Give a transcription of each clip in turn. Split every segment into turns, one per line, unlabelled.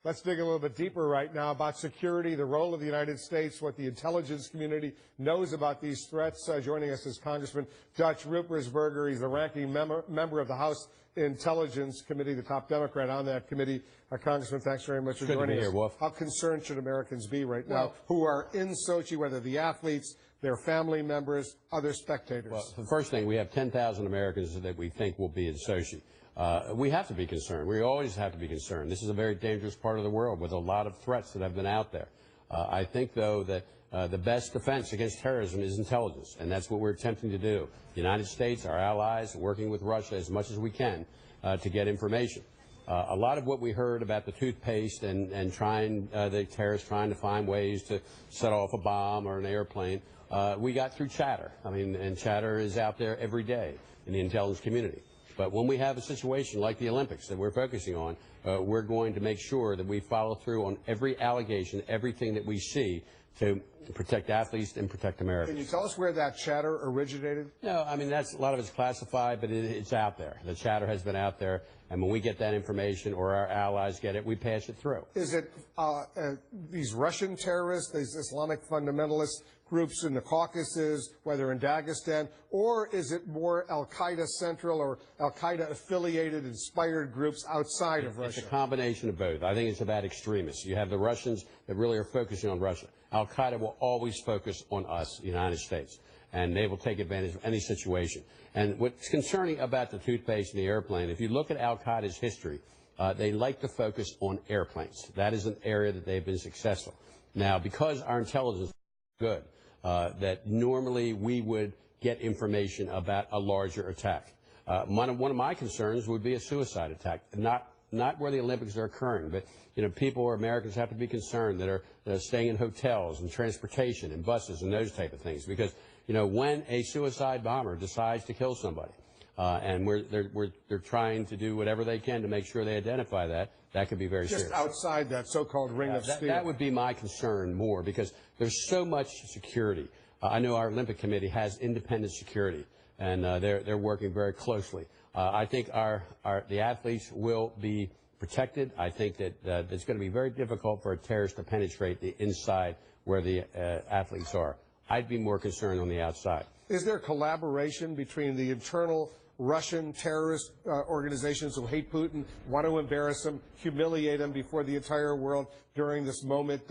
Let's dig a little bit deeper right now about security, the role of the United States, what the intelligence community knows about these threats. Joining us is Congressman Dutch Ruppersberger. He's the ranking member of the House Intelligence Committee, the top Democrat on that committee. Congressman, thanks very much for joining us.
Here, Wolf.
How concerned should Americans be right now who are in Sochi, whether the athletes, their family members, other spectators?
Well, the first thing, we have 10,000 Americans that we think will be in Sochi. We have to be concerned. We always have to be concerned. This is a very dangerous part of the world with a lot of threats that have been out there. I think, though, that the best defense against terrorism is intelligence, and that's what we're attempting to do. The United States, our allies, working with Russia as much as we can to get information. A lot of what we heard about the toothpaste and the terrorists trying to find ways to set off a bomb or an airplane, we got through chatter. I mean, and chatter is out there every day in the intelligence community. But when we have a situation like the Olympics that we're focusing on, we're going to make sure that we follow through on every allegation, everything that we see to protect athletes and protect Americans.
Can you tell us where that chatter originated?
No, I mean, a lot of it's classified, but it's out there. The chatter has been out there, and when we get that information or our allies get it, we pass it through.
Is it these Russian terrorists, these Islamic fundamentalist groups in the Caucasus, whether in Dagestan, or is it more al-Qaeda central or al-Qaeda affiliated, inspired groups outside of Russia?
It's a combination of both. I think it's about extremists. You have the Russians that really are focusing on Russia. Al-Qaeda will always focus on us, the United States, and they will take advantage of any situation. And what's concerning about the toothpaste and the airplane, if you look at al-Qaeda's history, they like to focus on airplanes. That is an area that they've been successful. Now, because our intelligence is good, that normally we would get information about a larger attack. One of my concerns would be a suicide attack, not where the Olympics are occurring, but people or Americans have to be concerned that are staying in hotels and transportation and buses and those type of things, because when a suicide bomber decides to kill somebody, and they're trying to do whatever they can to make sure they identify that could be very serious.
Just outside that so-called ring of steel.
That would be my concern more, because there's so much security. I know our Olympic Committee has independent security, and they're working very closely. I think the athletes will be protected. I think that it's going to be very difficult for a terrorist to penetrate the inside where the athletes are. I'd be more concerned on the outside.
Is there collaboration between the internal Russian terrorist organizations who hate Putin, want to embarrass him, humiliate him before the entire world during this moment,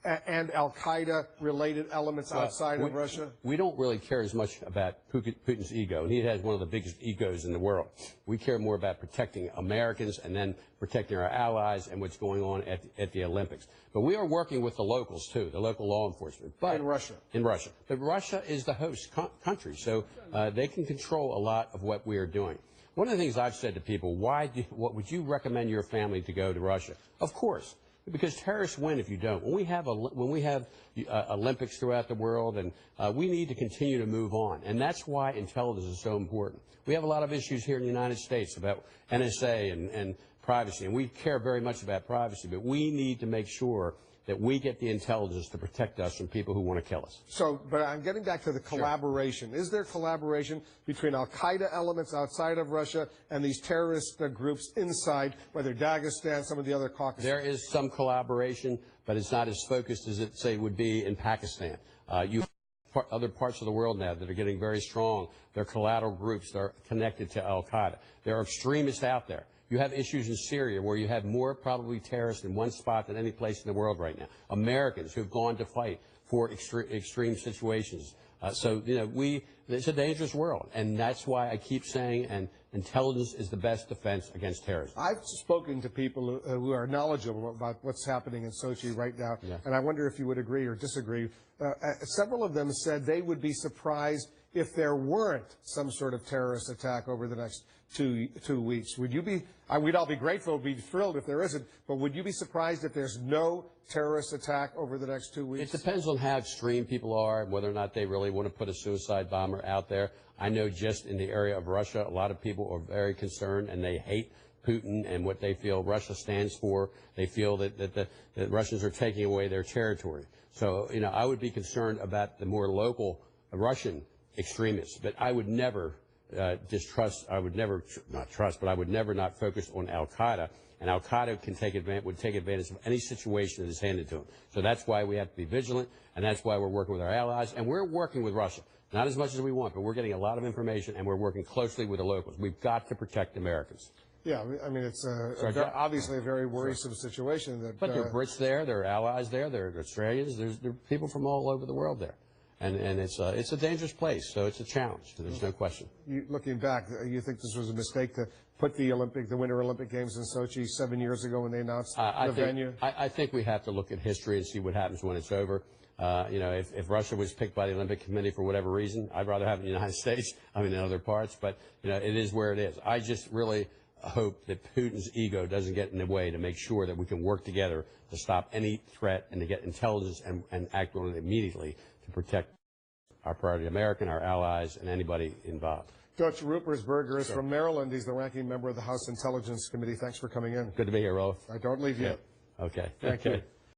and al-Qaeda-related elements outside of Russia?
We don't really care as much about Putin's ego, and he has one of the biggest egos in the world. We care more about protecting Americans and then protecting our allies and what's going on at the Olympics. But we are working with the locals, too, the local law enforcement. But
in Russia.
In Russia. But Russia is the host country, so they can control a lot of what we are doing. One of the things I've said to people, what would you recommend your family to go to Russia? Of course. Because terrorists win if you don't. When we have Olympics throughout the world, and we need to continue to move on, and that's why intelligence is so important. We have a lot of issues here in the United States about NSA and privacy, and we care very much about privacy, but we need to make sure that we get the intelligence to protect us from people who want to kill us.
So, but I'm getting back to the collaboration. Sure. Is there collaboration between al-Qaeda elements outside of Russia and these terrorist groups inside, whether Dagestan, some of the other Caucasus?
There is some collaboration, but it's not as focused as it, say, would be in Pakistan. You have other parts of the world now that are getting very strong. They're collateral groups that are connected to al-Qaeda. There are extremists out there. You have issues in Syria where you have more probably terrorists in one spot than any place in the world right now. Americans who have gone to fight for extreme situations. So, it's a dangerous world, and that's why I keep saying, and intelligence is the best defense against terrorism.
I've spoken to people who are knowledgeable about what's happening in Sochi right now, and I wonder if you would agree or disagree. Several of them said they would be surprised if there weren't some sort of terrorist attack over the next two weeks. Would you be, we'd all be grateful, be thrilled if there isn't, but would you be surprised if there's no terrorist attack over the next 2 weeks?
It depends on how extreme people are and whether or not they really want to put a suicide bomber out there. I know just in the area of Russia, a lot of people are very concerned and they hate Putin and what they feel Russia stands for. They feel that the Russians are taking away their territory. So, I would be concerned about the more local Russian extremists, but I would never I would never not focus on al-Qaeda. and Al-Qaeda would take advantage of any situation that is handed to them. So that's why we have to be vigilant, and that's why we're working with our allies, and we're working with Russia. Not as much as we want, but we're getting a lot of information, and we're working closely with the locals. We've got to protect Americans.
Yeah, I mean, it's obviously a very worrisome situation.
But there are Brits there, there are allies there, there are Australians, there are people from all over the world there. And it's a dangerous place, so it's a challenge. There's no question.
Looking back, you think this was a mistake to put the Winter Olympic Games in Sochi 7 years ago when they announced the venue?
I think we have to look at history and see what happens when it's over. You know, if Russia was picked by the Olympic Committee for whatever reason, I'd rather have it in the United States, in other parts. But, you know, it is where it is. I just really hope that Putin's ego doesn't get in the way to make sure that we can work together to stop any threat and to get intelligence and act on it immediately to protect our priority, American, our allies, and anybody involved.
Dutch Ruppersberger is from Maryland. He's the ranking member of the House Intelligence Committee. Thanks for coming in.
Good to be here, Rolf.
I don't leave yet.
Okay.
Thank you.